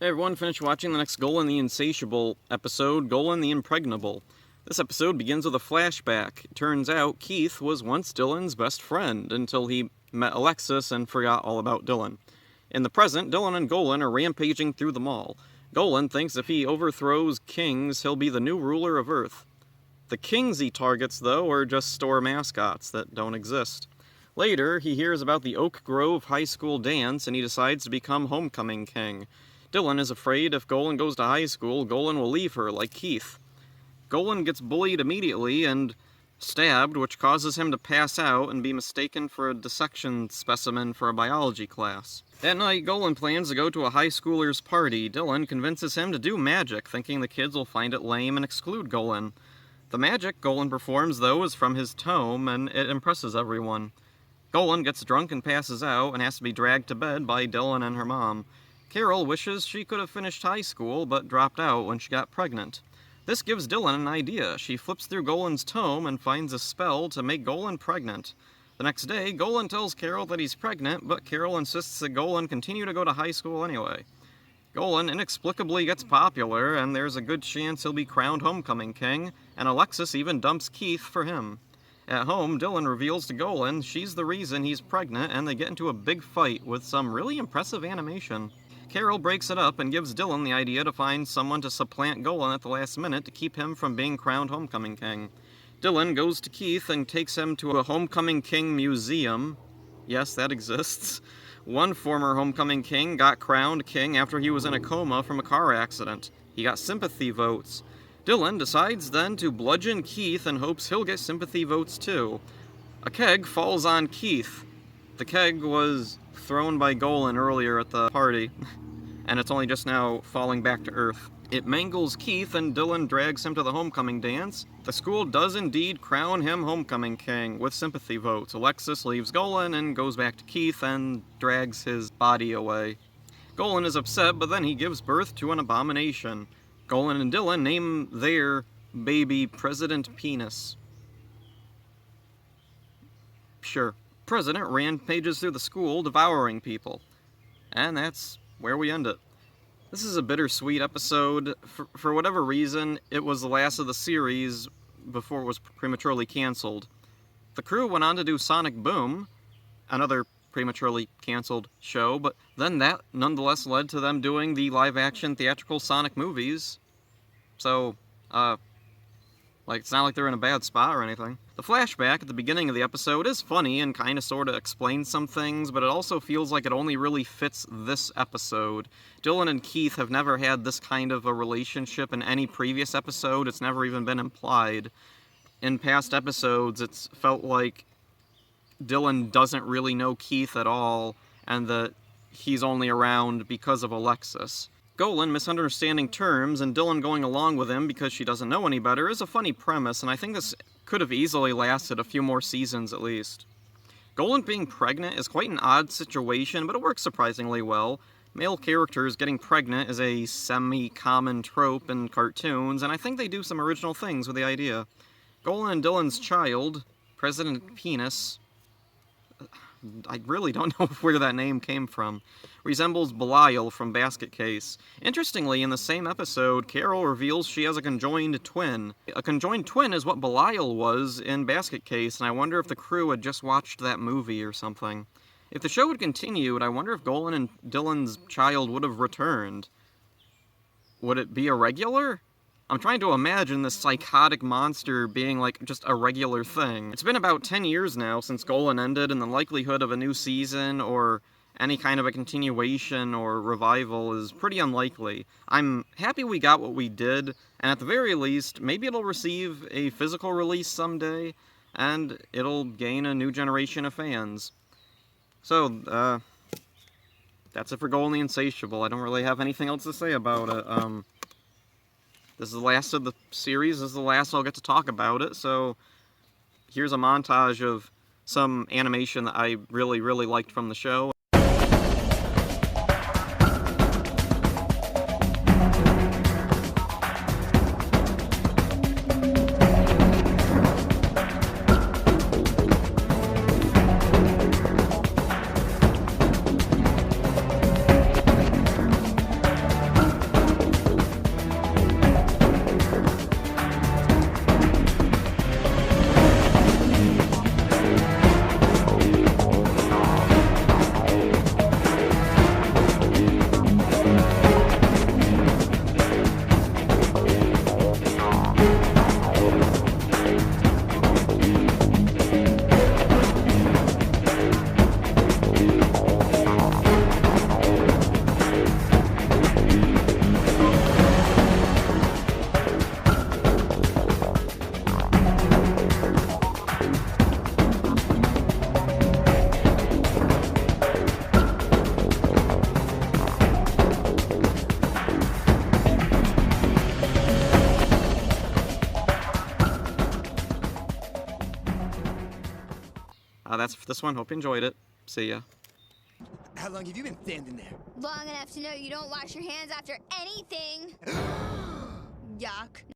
Hey everyone, finished watching the next Golan the Insatiable episode, Golan the Impregnable. This episode begins with a flashback. It turns out Keith was once Dylan's best friend until he met Alexis and forgot all about Dylan. In the present, Dylan and Golan are rampaging through the mall. Golan thinks if he overthrows kings, he'll be the new ruler of Earth. The kings he targets, though, are just store mascots that don't exist. Later, he hears about the Oak Grove High School dance and he decides to become homecoming king. Dylan is afraid if Golan goes to high school, Golan will leave her, like Keith. Golan gets bullied immediately and stabbed, which causes him to pass out and be mistaken for a dissection specimen for a biology class. That night, Golan plans to go to a high schooler's party. Dylan convinces him to do magic, thinking the kids will find it lame and exclude Golan. The magic Golan performs, though, is from his tome, and it impresses everyone. Golan gets drunk and passes out and has to be dragged to bed by Dylan and her mom. Carol wishes she could have finished high school, but dropped out when she got pregnant. This gives Dylan an idea. She flips through Golan's tome and finds a spell to make Golan pregnant. The next day, Golan tells Carol that he's pregnant, but Carol insists that Golan continue to go to high school anyway. Golan inexplicably gets popular, and there's a good chance he'll be crowned homecoming king, and Alexis even dumps Keith for him. At home, Dylan reveals to Golan she's the reason he's pregnant, and they get into a big fight with some really impressive animation. Carol breaks it up and gives Dylan the idea to find someone to supplant Golan at the last minute to keep him from being crowned homecoming king. Dylan goes to Keith and takes him to a homecoming king museum. Yes, that exists. One former homecoming king got crowned king after he was in a coma from a car accident. He got sympathy votes. Dylan decides then to bludgeon Keith and hopes he'll get sympathy votes too. A keg falls on Keith. The keg was thrown by Golan earlier at the party, and it's only just now falling back to Earth. It mangles Keith and Dylan drags him to the homecoming dance. The school does indeed crown him homecoming king with sympathy votes. Alexis leaves Golan and goes back to Keith and drags his body away. Golan is upset, but then he gives birth to an abomination. Golan and Dylan name their baby President Penis. Sure. President rampages through the school, devouring people. And that's where we end it. This is a bittersweet episode. For whatever reason, it was the last of the series before it was prematurely canceled. The crew went on to do Sonic Boom, another prematurely canceled show, but then that nonetheless led to them doing the live-action theatrical Sonic movies. So, it's not like they're in a bad spot or anything. The flashback at the beginning of the episode is funny and kind of sort of explains some things, but it also feels like it only really fits this episode. Dylan and Keith have never had this kind of a relationship in any previous episode. It's never even been implied. In past episodes, it's felt like Dylan doesn't really know Keith at all, and that he's only around because of Alexis. Golan misunderstanding terms and Dylan going along with him because she doesn't know any better is a funny premise, and I think this could have easily lasted a few more seasons at least. Golan being pregnant is quite an odd situation, but it works surprisingly well. Male characters getting pregnant is a semi-common trope in cartoons, and I think they do some original things with the idea. Golan and Dylan's child, President Penis, I really don't know where that name came from, resembles Belial from Basket Case. Interestingly, in the same episode, Carol reveals she has a conjoined twin. A conjoined twin is what Belial was in Basket Case, and I wonder if the crew had just watched that movie or something. If the show had continued, I wonder if Golan and Dylan's child would have returned. Would it be a regular? I'm trying to imagine this psychotic monster being like just a regular thing. It's been about 10 years now since Golan ended, and the likelihood of a new season or any kind of a continuation or revival is pretty unlikely. I'm happy we got what we did, and at the very least, maybe it'll receive a physical release someday, and it'll gain a new generation of fans. So, that's it for Golan the Insatiable. I don't really have anything else to say about it. This is the last of the series. This is the last I'll get to talk about it, so here's a montage of some animation that I really, really liked from the show. That's for this one. Hope you enjoyed it. See ya. How long have you been standing there? Long enough to know you don't wash your hands after anything. Yuck.